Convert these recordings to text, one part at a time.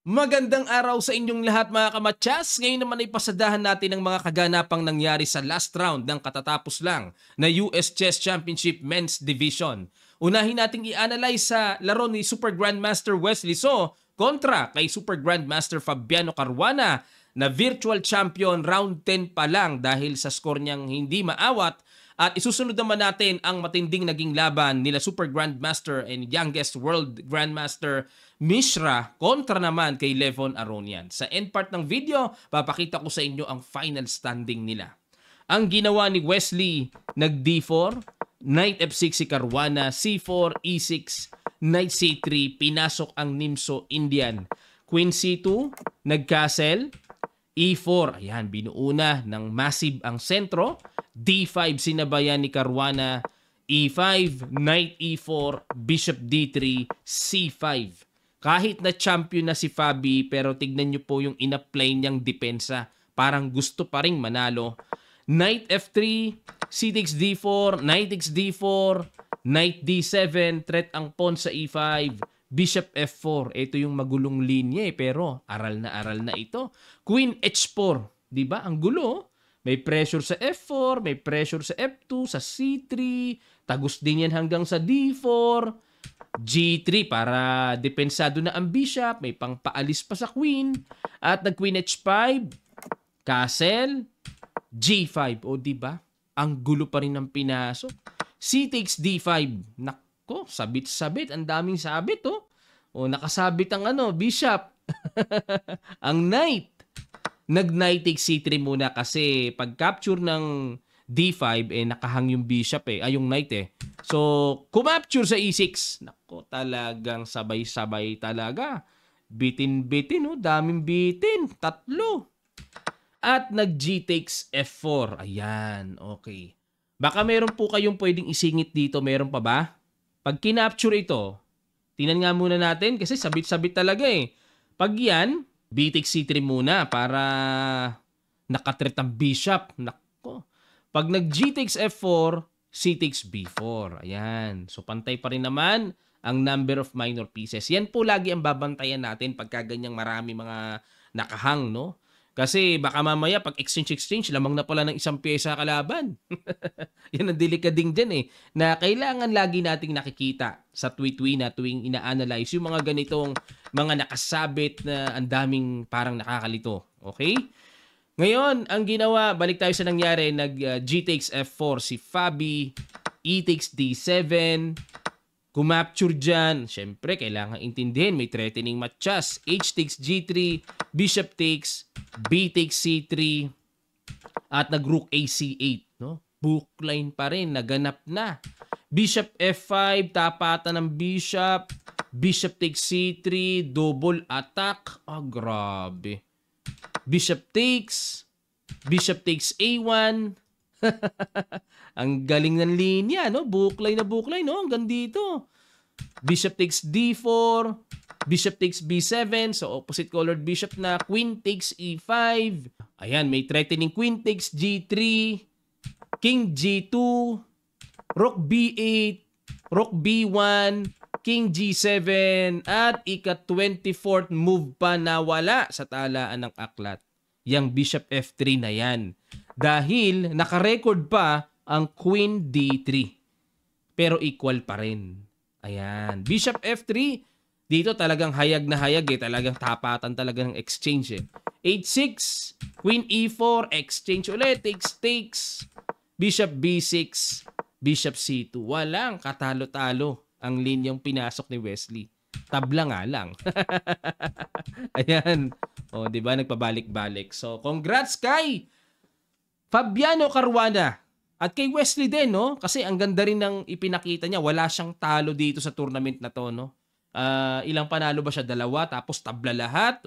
Magandang araw sa inyong lahat mga kamatsas. Ngayon naman ay pasadahan natin ang mga kaganapang nangyari sa last round ng katatapos lang na US Chess Championship Men's Division. Unahin nating i-analyze sa laro ni Super Grandmaster Wesley So kontra kay Super Grandmaster Fabiano Caruana na virtual champion round 10 pa lang dahil sa score niyang hindi maawat. At isusunod naman natin ang matinding naging laban nila Super Grandmaster and youngest world Grandmaster Mishra kontra naman kay Levon Aronian. Sa end part ng video, papakita ko sa inyo ang final standing nila. Ang ginawa ni Wesley, nag D4, Knight F6 si Caruana, C4, E6, Knight C3, pinasok ang Nimso Indian. Queen C2, nag-castle, E4, ayan, binuo na ng massive ang sentro. D5, sinabayan ni Caruana. E5, Knight E4, Bishop D3, C5. Kahit na champion na si Fabi, pero tignan nyo po yung in-apply niyang depensa. Parang gusto pa ring manalo. Knight F3, C takes D4, Knight takes D4, Knight D7, threat ang pawn sa E5, Bishop F4. Ito yung magulong linya pero aral na ito. Queen H4, di ba? Ang gulo. May pressure sa F4, may pressure sa F2, sa C3, tagos din yan hanggang sa D4, G3 para depensado na ang bishop, may pangpaalis pa sa queen, at nag-queen H5, castle, G5. O diba? Ang gulo pa rin ng pinasok. C takes D5. Nako, sabit-sabit, ang daming sabit oh. O nakasabit ang bishop. Ang knight. Nag-knight takes C3 muna kasi pag capture ng D5 nakahang yung bishop yung knight So, kumapture sa E6. Nako, talagang sabay-sabay talaga. Bitin-bitin daming bitin. 3. At nag-G takes F4. Ayan, okay. Baka meron po kayong pwedeng isingit dito. Meron pa ba? Pag kinapture ito, tingnan nga muna natin kasi sabit-sabit talaga Pag yan, B takes C3 muna para nakatreat ang bishop. Nako. Pag nag-G takes F4, C takes B4. Ayan. So, pantay pa rin naman ang number of minor pieces. Yan po lagi ang babantayan natin pagka ganyang marami mga nakahang, no? Kasi baka mamaya pag exchange, lamang na pala ng isang pyesa kalaban. Yan ang delikading dyan na kailangan lagi nating nakikita sa tweet-tweet na tuwing ina-analyze yung mga ganitong mga nakasabit na ang daming parang nakakalito. Okay? Ngayon, ang ginawa, balik tayo sa nangyari, nag-G takes F4 si Fabi, E takes D7, kumapture dyan, syempre, kailangan intindihin, may threatening matchas. H takes G3, Bishop takes, B takes C3, at nag-Rook A C8. No? Bookline pa rin, naganap na. Bishop F5, tapatan ng Bishop, Bishop takes C3, double attack. Grabe. Bishop takes A1, ang galing ng linya, no? Buklay na buklay, no? Hanggang dito. Bishop takes D4. Bishop takes B7. So, opposite colored bishop na. Queen takes E5. Ayan, may threatening queen takes G3. King G2. Rook B8. Rook B1. King G7. At ika-24th move pa na wala sa talaan ng aklat. Yang Bishop F3 na yan. Dahil nakarecord pa ang Queen D3. Pero equal pa rin. Ayan. Bishop F3, dito talagang hayag na hayag Talagang tapatan talaga ng exchange H6, Queen E4, exchange ulit, takes. Bishop B6, Bishop C2. Walang katalo-talo ang linyang pinasok ni Wesley. Tabla nga lang. Ayan. O, di ba? Nagpabalik-balik. So, congrats kay Fabiano Caruana. At kay Wesley din, no? Kasi ang ganda rin ng ipinakita niya. Wala siyang talo dito sa tournament na to, no? Ilang panalo ba siya? 2, tapos tabla lahat.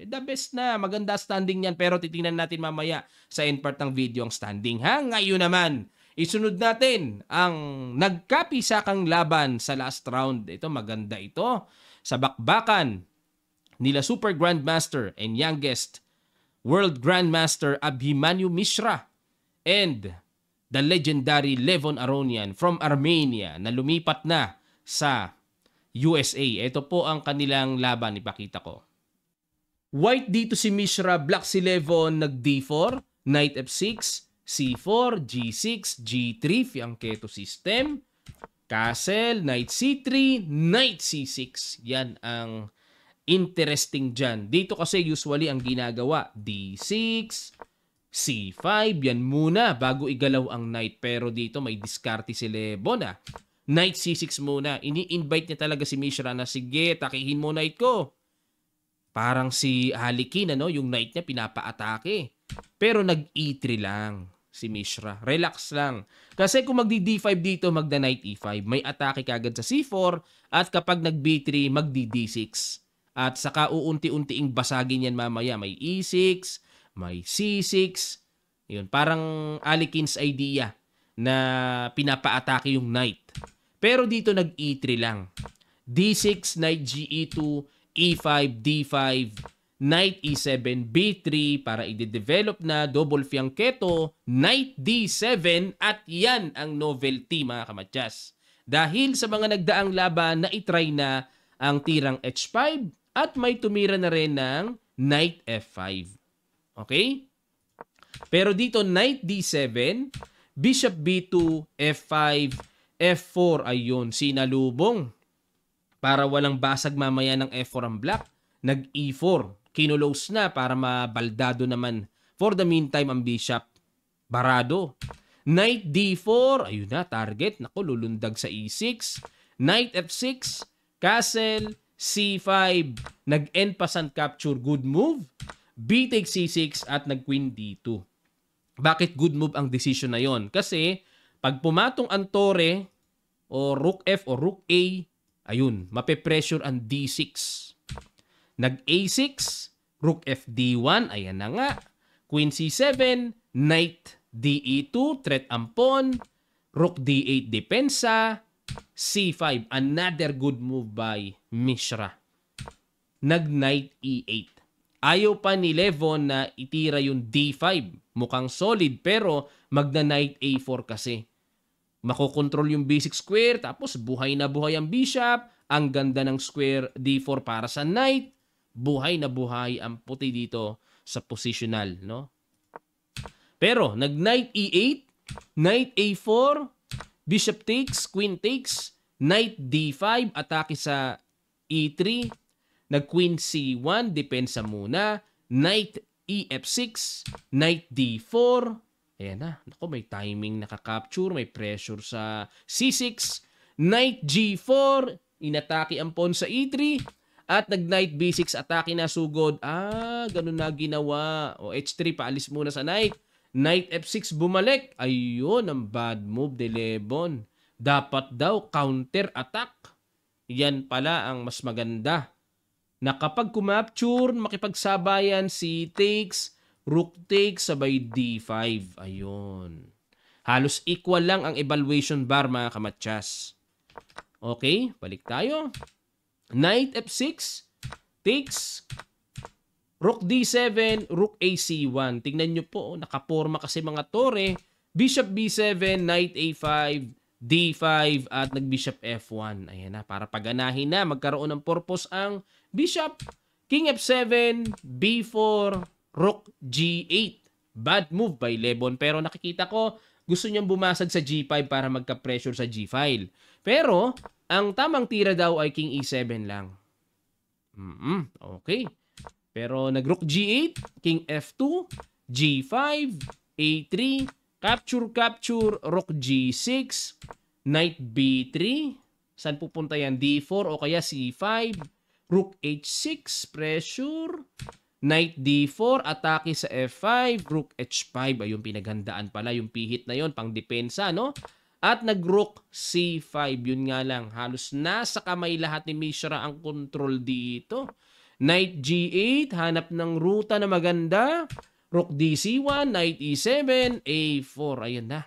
The best na. Maganda standing niyan. Pero titingnan natin mamaya sa end part ng video ang standing. Ngayon naman, isunod natin ang nagkapisakang laban sa last round. Ito, maganda ito. Sa bakbakan nila Super Grandmaster and youngest World Grandmaster Abhimanyu Mishra and the legendary Levon Aronian from Armenia na lumipat na sa USA. Ito po ang kanilang laban, ipakita ko. White dito si Mishra, black si Levon, nag D4, knight F6, C4, G6, G3, fianchetto system, castle, knight C3, knight C6. Yan ang interesting dyan. Dito kasi usually ang ginagawa, D6, C5, yan muna bago igalaw ang knight. Pero dito may diskarte si Levon ah. Knight C6 muna. Ini-invite niya talaga si Mishra na sige, takihin mo knight ko. Parang si Halikin, ano, yung knight niya pinapa-atake. Pero nag-E3 lang si Mishra. Relax lang. Kasi kung magdi-D5 dito, magda-knight E5. May atake kagad sa C4 at kapag nag-B3, magdi-D6. At saka uunti-untiing basagin yan mamaya. May E6, may C6. Yun, parang Halikin's idea na pinapa-atake yung knight. Pero dito nag-E3 lang. D6, knight GE2, E5, D5, knight E7, B3 para i-develop na double fianchetto, knight D7 at yan ang novelty mga kamatyas. Dahil sa mga nagdaang laban na itry na ang tirang H5 at may tumira na rin ng knight F5. Okay? Pero dito knight D7, bishop B2, F5, F4 ayun, sinalubong. Para walang basag mamaya ng F4 ang black, nag-E4. Kinulos na para mabaldado naman. For the meantime, ang bishop, barado. Knight D4, ayun na, target. Naku, lulundag sa E6. Knight F6, castle, C5. Nag-end pass and capture, good move. B takes C6 at nag-queen D2. Bakit good move ang decision na yon? Kasi, pag pumatong ang tore, o rook F o rook A, ayun, mape-pressure ang D6. Nag-A6, rook F D1, ayan na nga. Queen C7, knight DE2, threat ang pawn. Rook D8, depensa. C5, another good move by Mishra. Nag-knight E8. Ayaw pa ni Levon na itira yung D5. Mukhang solid pero magna-knight A4 kasi. Makokontrol yung basic square, tapos buhay na buhay ang bishop. Ang ganda ng square D4 para sa knight. Buhay na buhay ang puti dito sa positional, no? Pero, nag-knight E8, knight A4, bishop takes, queen takes, knight D5, atake sa E3, nag-queen C1, depensa muna, knight EF6, knight D4, ayan na. Naku, may timing nakaka-capture. May pressure sa C6. Knight G4. Inatake ang pawn sa E3. At nag-knight B6. Atake na sugod. Ganun na ginawa. O H3, paalis muna sa knight. Knight F6, bumalik. Ayun, ang bad move de Levon. Dapat daw counter-attack. Yan pala ang mas maganda. Na kapag kumapture, makipagsabayan si takes, rook takes, sabay D5. Ayun. Halos equal lang ang evaluation bar mga kamatyas. Okay, balik tayo. Knight F6, takes, rook D7, rook AC1. Tingnan nyo po, nakaporma kasi mga tore. Bishop B7, knight A5, D5, at nag-bishop F1. Ayan na, para paganahin na, magkaroon ng purpose ang bishop. King F7, B4, rook G8. Bad move by Levon. Pero nakikita ko, gusto niyang bumasag sa G5 para magka-pressure sa G-file. Pero, ang tamang tira daw ay King E7 lang. Okay. Pero nag-rook G8, King F2, G5, A3, capture, rook G6, knight B3. Saan pupunta yan? D4 o kaya C5, rook H6, pressure. Knight D4, atake sa F5, rook H5. Ayun, pinaghandaan pala yung pihit na yon, pang depensa, no? At nag-rook C5. Yun nga lang, halos nasa kamay lahat ni Mishra ang control dito. Knight G8, hanap ng ruta na maganda. Rook DC1, Knight E7, A4. Ayun na.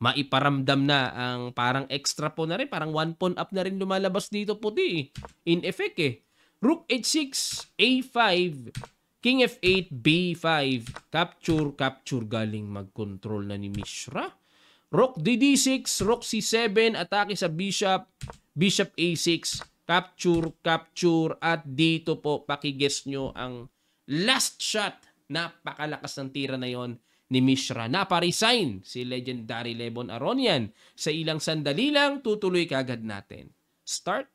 Maiparamdam na ang parang extra po na rin. Parang one pawn up na rin lumalabas dito puti. In effect eh. Rook H6, A5, King F8, B5. Capture, galing mag-control na ni Mishra. Rook DD6, Rook C7, atake sa bishop, Bishop A6, Capture, at dito po pakiguess nyo ang last shot. Napakalakas ng tira na yon ni Mishra. Napa-resign si legendary Lebon Aronian. Sa ilang sandali lang, tutuloy kagad natin. Start.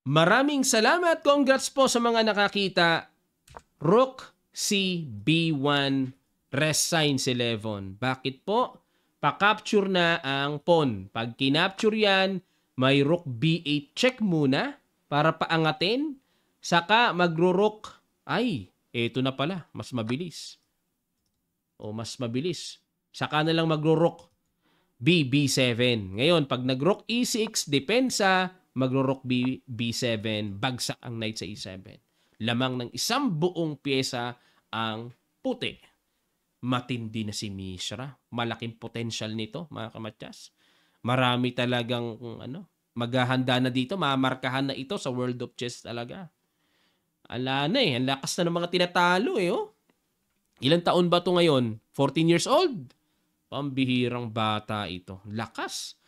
Maraming salamat. Congrats po sa mga nakakita. Rook C B1 resign si Levon. Bakit po? Pa-capture na ang pawn. Pag kinapture yan, may rook B8 check muna para paangatin. Saka magro-rook. Ay, eto na pala. Mas mabilis. Mas mabilis. Saka na lang magro-rook B7. Ngayon, pag nag-rook E6, depensa, magro-rook B7, bagsak ang knight sa E7. Lamang ng isang buong pyesa ang puti. Matindi na si Mishra. Malaking potential nito, mga kamatyas. Marami talagang maghahanda na dito. Mamarkahan na ito sa World of Chess talaga. Ala na Ang lakas na ng mga tinatalo Ilang taon ba ito ngayon? 14 years old? Pambihirang bata ito. Lakas.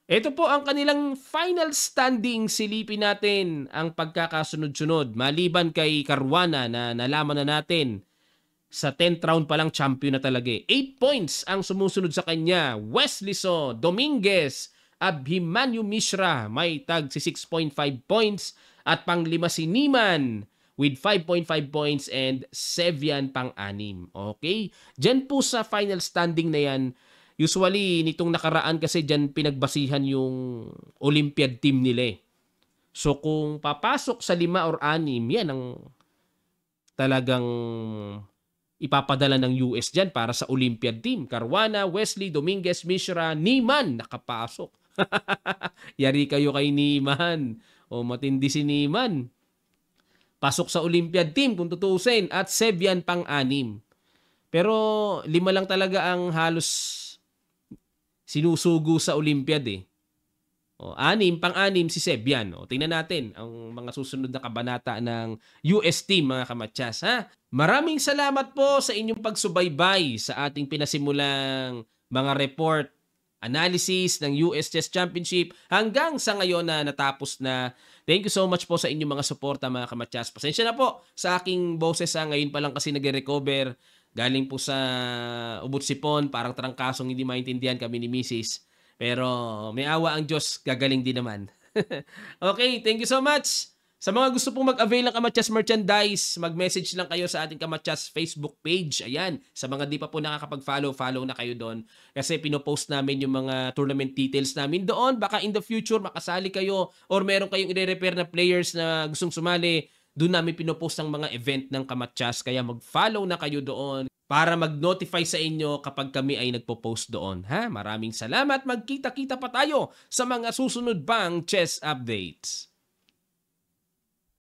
Ito po ang kanilang final standing. Silipin natin ang pagkakasunod-sunod. Maliban kay Caruana na nalaman na natin sa 10th round pa lang champion na talaga 8 points ang sumusunod sa kanya. Wesley So, Dominguez, Abhimanyu Mishra may tag si 6.5 points at panglima si Niemann with 5.5 points and Sevian pang-anim. Okay? Diyan po sa final standing na yan, usually nitong nakaraan kasi diyan pinagbasihan yung Olympiad team nila So kung papasok sa 5 or 6, yan ang talagang ipapadala ng US dyan para sa Olympiad team. Caruana, Wesley, Dominguez, Mishra, Niemann, nakapasok. Yari kayo kay Niemann. Matindi si Niemann. Pasok sa Olympiad team kung tutusin at Sevian pang-6. Pero 5 lang talaga ang halos sinusugo sa Olympiad pang-6 si Sebian. Tingnan natin ang mga susunod na kabanata ng US team, mga kamatyas. Maraming salamat po sa inyong pagsubaybay sa ating pinasimulang mga report, analysis ng US Chess Championship hanggang sa ngayon na natapos na. Thank you so much po sa inyong mga suporta, mga kamatyas. Pasensya na po sa aking boses ngayon pa lang kasi nag-recover. Galing po sa ubot sipon, parang trangkasong hindi maintindihan kami ni Mrs. Pero may awa ang Diyos, gagaling din naman. Okay, thank you so much. Sa mga gusto pong mag-avail ng Kamatyas merchandise, mag-message lang kayo sa ating Kamatyas Facebook page. Ayan, sa mga di pa po nakakapag-follow, follow na kayo doon. Kasi pinopost namin yung mga tournament details namin doon. Baka in the future, makasali kayo or meron kayong i-repair na players na gustong sumali. Doon namin pinopost ang mga event ng Kamatyas. Kaya mag-follow na kayo doon para mag-notify sa inyo kapag kami ay nagpo-post doon. Maraming salamat. Magkita-kita pa tayo sa mga susunod pang chess updates.